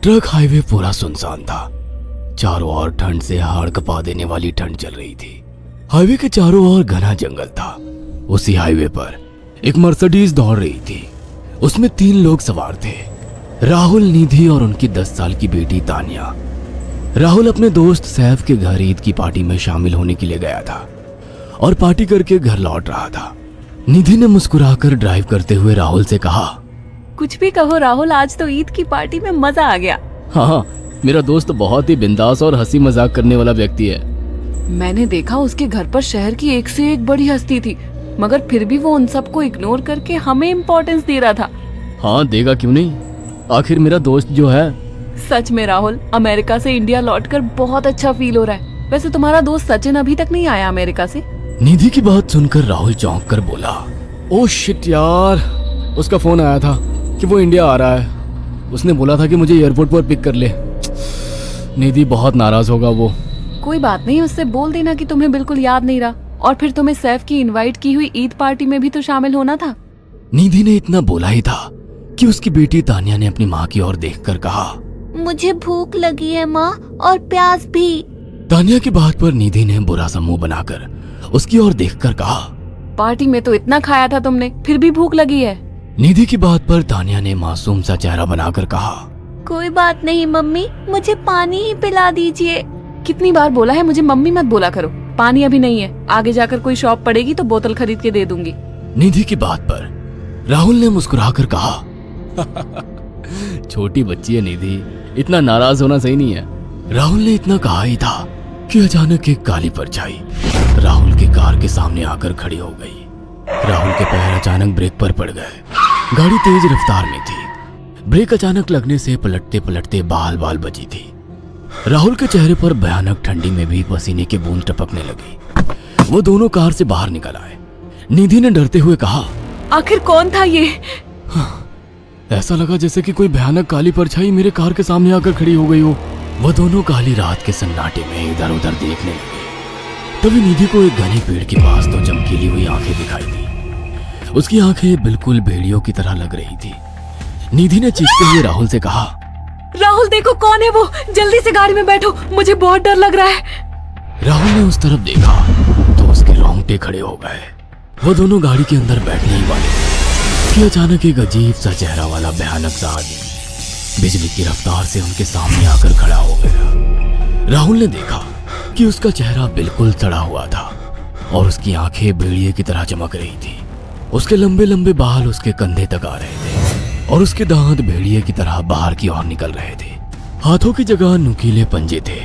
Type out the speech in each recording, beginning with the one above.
Truck highway पूरा सुनसान था। चारों ओर ठंड से हाड़ कपा देने वाली ठंड चल रही थी। हाईवे के चारों ओर घना जंगल था। उसी हाईवे पर एक मर्सिडीज दौड़ रही थी। उसमें 3 लोग सवार थे, राहुल, निधि और उनकी 10 साल की बेटी तानिया। राहुल अपने दोस्त सैफ के घर ईद की पार्टी में शामिल होने के लिए गया था और पार्टी करके घर लौट रहा था। निधि ने मुस्कुराकर ड्राइव करते हुए राहुल से कहा, कुछ भी कहो राहुल, आज तो ईद की पार्टी में मजा आ गया। हाँ, मेरा दोस्त बहुत ही बिंदास और हंसी मजाक करने वाला व्यक्ति है। मैंने देखा उसके घर पर शहर की एक से एक बड़ी हस्ती थी, मगर फिर भी वो उन सबको इग्नोर करके हमें इम्पोर्टेंस दे रहा था। हाँ, देगा क्यों नहीं, आखिर मेरा दोस्त जो है। सच में राहुल, अमेरिका से इंडिया लौटकर बहुत अच्छा फील हो रहा है। वैसे तुम्हारा दोस्त सचिन अभी तक नहीं आया अमेरिका से? निधि की बात सुनकर राहुल चौंक कर बोला, ओह शिट यार, उसका फोन आया था कि वो इंडिया आ रहा है। उसने बोला था कि मुझे एयरपोर्ट पर पिक कर ले। निधि बहुत नाराज होगा वो। कोई बात नहीं, उससे बोल देना कि तुम्हें बिल्कुल याद नहीं रहा, और फिर तुम्हें सैफ की इनवाइट की हुई ईद पार्टी में भी तो शामिल होना था। निधि ने इतना बोला ही था कि उसकी बेटी तानिया ने अपनी माँ की ओर देखकर कहा, मुझे भूख लगी है माँ, और प्यास भी। तानिया की बात पर निधि ने बुरा सा मुंह बनाकर उसकी ओर देखकर कहा, पार्टी में तो इतना खाया था तुमने, फिर भी भूख लगी है। निधि की बात पर तानिया ने मासूम सा चेहरा बनाकर कहा, कोई बात नहीं मम्मी, मुझे पानी ही पिला दीजिए। कितनी बार बोला है मुझे मम्मी मत बोला करो। पानी अभी नहीं है, आगे जाकर कोई शॉप पड़ेगी तो बोतल खरीद के दे दूंगी। निधि की बात पर राहुल ने मुस्कुराकर कहा, छोटी बच्ची है निधि, इतना नाराज होना सही नहीं है। राहुल ने इतना कहा ही था कि अचानक एक काली परछाई राहुल की कार के सामने आकर खड़ी हो गई। राहुल के पैर अचानक ब्रेक पर पड़ गए। गाड़ी तेज रफ्तार में थी। ब्रेक अचानक लगने से पलटते पलटते बाल बाल बची थी। राहुल के चेहरे पर भयानक ठंडी में भी पसीने की बूंद टपकने लगी। वो दोनों कार से बाहर निकल आए। निधि ने डरते हुए कहा, आखिर कौन था ये? ऐसा लगा जैसे कि कोई भयानक काली परछाई मेरे कार के सामने आकर खड़ी हो गई हो। वह दोनों काली रात के सन्नाटे में इधर उधर देखने लगे। तभी निधि को एक घने पेड़ के पास दो चमकीली हुई आंखें दिखाई दी। उसकी आंखें बिल्कुल भेड़ियों की तरह लग रही थी। निधि ने चीखते हुए राहुल से कहा, राहुल देखो कौन है वो, जल्दी से गाड़ी में बैठो, मुझे बहुत डर लग रहा है। राहुल ने उस तरफ देखा तो उसके रोंगटे खड़े हो गए। वो दोनों गाड़ी के अंदर बैठने ही वाले कि अचानक एक अजीब सा चेहरा वाला भयानक सा आदमी बिजली की रफ्तार से उनके सामने आकर खड़ा हो गया। राहुल ने देखा कि उसका चेहरा बिल्कुल सड़ा हुआ था और उसकी आंखें भेड़िए की तरह चमक रही थी। उसके लंबे लंबे बाल उसके कंधे तक आ रहे थे और उसके दांत भेड़िए की तरह बाहर की ओर निकल रहे थे। हाथों की जगह नुकीले पंजे थे।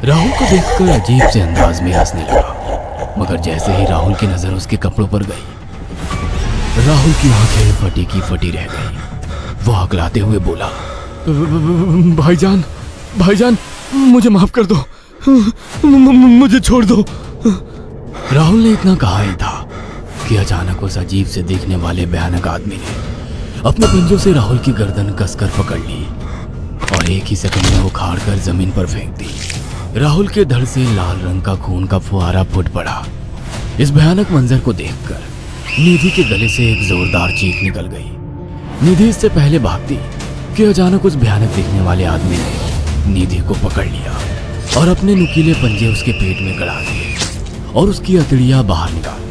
राहुल को देखकर अजीब से अंदाज में हंसने लगा, मगर जैसे ही राहुल की नजर उसके कपड़ों पर गई, राहुल की आंखें फटी की फटी रह गई। वो हकलाते हुए बोला, भाईजान, भाईजान, मुझे माफ कर दो, मुझे छोड़ दो। राहुल ने इतना कहा ही था कि अचानक उस अजीब से देखने वाले भयानक आदमी ने अपने पंजों से राहुल की गर्दन कसकर पकड़ ली और एक ही सेकंड में उखाड़ कर जमीन पर फेंक दी। राहुल के धड़ से लाल रंग का खून का फुहारा फूट पड़ा। इस भयानक मंजर को देखकर निधि के गले से एक जोरदार चीख निकल गई। निधि इससे पहले भागती कि अचानक उस भयानक दिखने वाले आदमी ने निधि को पकड़ लिया और अपने नुकीले पंजे उसके पेट में गड़ा दिए और उसकी अतड़ियां बाहर निकाल दी।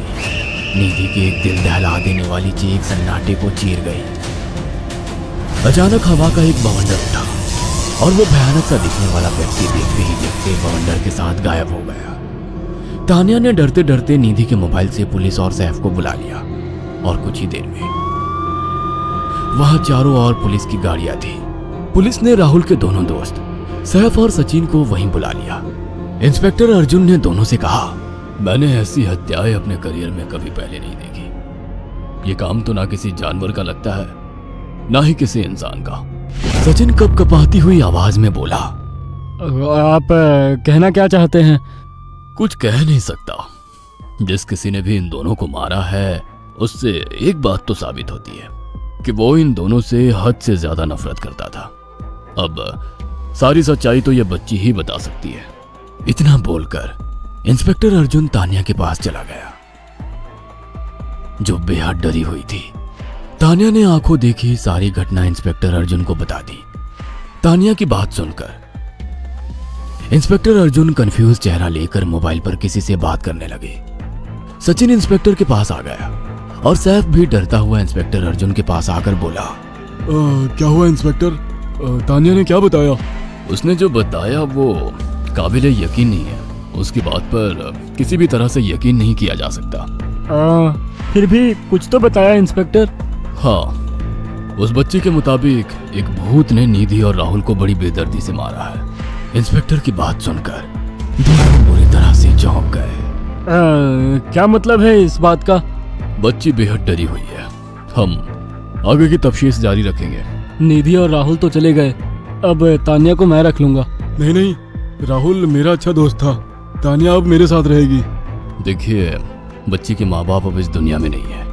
निधि की एक दिल दहला देने वाली चीख सन्नाटे को चीर गई। अचानक हवा का एक बवंडर उठा और वो भयानक सा दिखने वाला व्यक्ति देखते ही देखते बवंडर के साथ गायब हो गया। तानिया ने डरते डरते निधि के मोबाइल से पुलिस और सैफ को बुला लिया और कुछ ही देर में वहां चारों ओर पुलिस की गाड़ियां थी। पुलिस ने राहुल के दोनों दोस्त सैफ और सचिन को वहीं बुला लिया। इंस्पेक्टर अर्जुन ने दोनों से कहा, मैंने ऐसी हत्याएं अपने करियर में कभी पहले नहीं देखी। ये काम तो ना किसी जानवर का लगता है, ना ही किसी इंसान का। सचिन कपकपाती हुई आवाज में बोला, आप कहना क्या चाहते हैं? कुछ कह नहीं सकता। जिस किसी ने भी इन दोनों को मारा है उससे एक बात तो साबित होती है कि वो इन दोनों से हद से ज्यादा नफरत करता था। अब सारी सच्चाई तो ये बच्ची ही बता सकती है। इतना बोलकर इंस्पेक्टर अर्जुन तानिया के पास चला गया, जो बेहद डरी हुई थी। तानिया ने आंखों देखी सारी घटना इंस्पेक्टर अर्जुन को बता दी। तानिया की बात सुनकर इंस्पेक्टर अर्जुन कंफ्यूज चेहरा लेकर मोबाइल पर किसी से बात करने लगे। सचिन इंस्पेक्टर के पास आ गया और सैफ भी डरता हुआ इंस्पेक्टर अर्जुन के पास आकर बोला, क्या हुआ इंस्पेक्टर? तानिया ने क्या बताया? उसने जो बताया वो काबिले यकीन नहीं है। उसकी बात पर किसी भी तरह से यकीन नहीं किया जा सकता। फिर भी कुछ तो बताया इंस्पेक्टर। हाँ, उस बच्ची के मुताबिक एक भूत ने निधि और राहुल को बड़ी बेदर्दी से मारा है। इंस्पेक्टर की बात सुनकर दोनों बुरी तरह से चौंक गए। क्या मतलब है इस बात का? बच्ची बेहद डरी हुई है। हम आगे की तफ्तीश जारी रखेंगे। निधि और राहुल तो चले गए, अब तानिया को मैं रख लूंगा। नहीं, राहुल मेरा अच्छा दोस्त था। तानिया अब मेरे साथ रहेगी। देखिए, बच्ची के माँ बाप अब इस दुनिया में नहीं है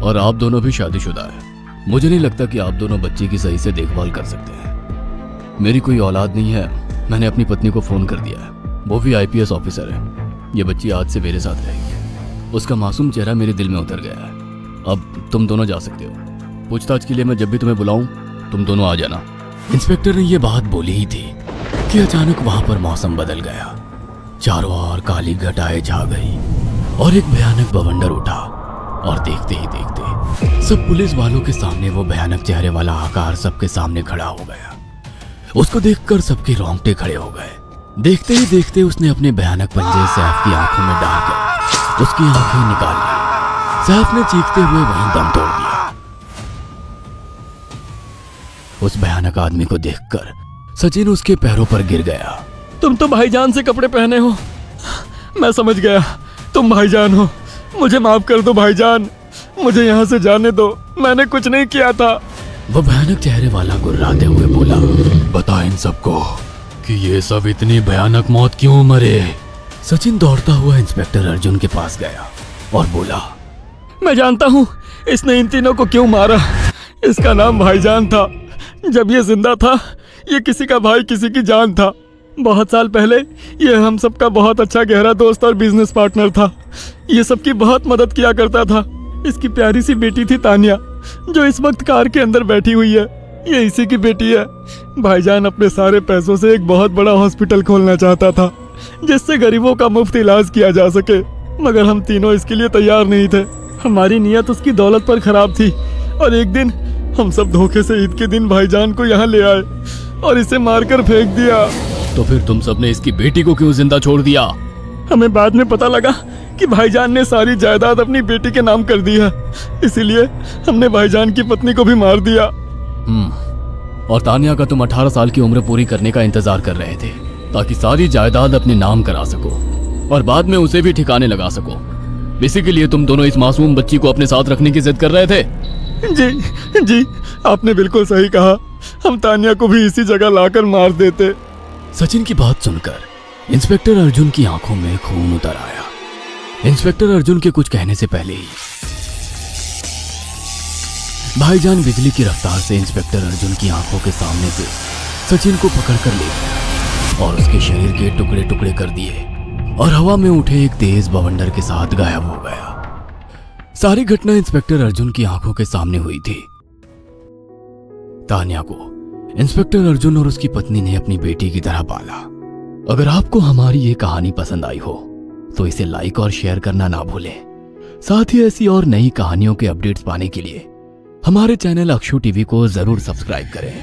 और आप दोनों भी शादीशुदा है। मुझे नहीं लगता कि आप दोनों बच्ची की सही से देखभाल कर सकते हैं। मेरी कोई औलाद नहीं है। मैंने अपनी पत्नी को फोन कर दिया है, वो भी IPS ऑफिसर है। ये बच्ची आज से मेरे साथ रहेगी। उसका मासूम चेहरा मेरे दिल में उतर गया है। अब तुम दोनों जा सकते हो। पूछताछ के लिए मैं जब भी तुम्हें बुलाऊं तुम दोनों आ जाना। इंस्पेक्टर ने ये बात बोली ही थी कि अचानक वहां पर मौसम बदल गया। चारों ओर काली घटाएं छा गई और एक भयानक बवंडर उठा और देखते ही देखते सब पुलिस वालों के सामने वो भयानक चेहरे वाला आकार सबके सामने खड़ा हो गया। उसको देखकर सबके रोंगटे खड़े हो गए। देखते ही देखते उसने अपने भयानक पंजे सैफ की आंखों में डालकर उसकी आंखें निकाल ली। सैफ ने चीखते हुए वहीं दम तोड़ दिया। उस भयानक आदमी को देखकर सचिन उसके पैरों पर गिर गया। तुम तो भाईजान से कपड़े पहने हो। मैं समझ गया, तुम भाईजान हो। मुझे माफ कर दो भाईजान, मुझे यहाँ से जाने दो। मैंने कुछ नहीं किया था। वो भयानक चेहरे वाला गुर्राते हुए बोला, बता इन सबको कि ये सब इतनी भयानक मौत क्यों मरे। सचिन दौड़ता हुआ इंस्पेक्टर अर्जुन के पास गया और बोला, मैं जानता हूँ इसने इन तीनों को क्यों मारा। इसका नाम भाईजान था। जब ये जिंदा था ये किसी का भाई किसी की जान था। बहुत साल पहले ये हम सबका बहुत अच्छा गहरा दोस्त और बिजनेस पार्टनर था। ये सबकी बहुत मदद किया करता था। इसकी प्यारी सी बेटी थी तानिया, जो इस वक्त कार के अंदर बैठी हुई है। ये इसी की बेटी है। भाईजान अपने सारे पैसों से एक बहुत बड़ा हॉस्पिटल खोलना चाहता था जिससे गरीबों का मुफ्त इलाज किया जा सके, मगर हम तीनों इसके लिए तैयार नहीं थे। हमारी नीयत उसकी दौलत पर खराब थी और एक दिन हम सब धोखे से ईद के दिन भाईजान को यहाँ ले आए और इसे मारकर फेंक दिया। तो फिर तुम सबने इसकी बेटी को क्यों जिंदा छोड़ दिया? हमें बाद में पता लगा कि भाईजान ने सारी जायदाद अपनी बेटी के नाम कर दी है, इसीलिए हमने भाईजान की पत्नी को भी मार दिया। और तानिया का तुम 18 साल की उम्र पूरी करने का इंतजार कर रहे थे ताकि सारी जायदाद अपने नाम करा सको और बाद में उसे भी ठिकाने लगा सको। इसी के लिए तुम दोनों इस मासूम बच्ची को अपने साथ रखने की जिद कर रहे थे। जी, आपने बिल्कुल सही कहा। हम तानिया को भी इसी जगह लाकर मार देते। सचिन की बात सुनकर इंस्पेक्टर अर्जुन की आंखों में खून उतर आया। इंस्पेक्टर अर्जुन के कुछ कहने से पहले ही भाईजान बिजली की रफ्तार से इंस्पेक्टर अर्जुन की आंखों के सामने से सचिन को पकड़कर ले गया और उसके शरीर के टुकड़े टुकड़े कर दिए और हवा में उठे एक तेज बवंडर के साथ गायब हो गया। सारी घटना इंस्पेक्टर अर्जुन की आंखों के सामने हुई थी। तानिया को इंस्पेक्टर अर्जुन और उसकी पत्नी ने अपनी बेटी की तरह पाला। अगर आपको हमारी ये कहानी पसंद आई हो तो इसे लाइक और शेयर करना ना भूलें। साथ ही ऐसी और नई कहानियों के अपडेट्स पाने के लिए हमारे चैनल अक्षु टीवी को जरूर सब्सक्राइब करें।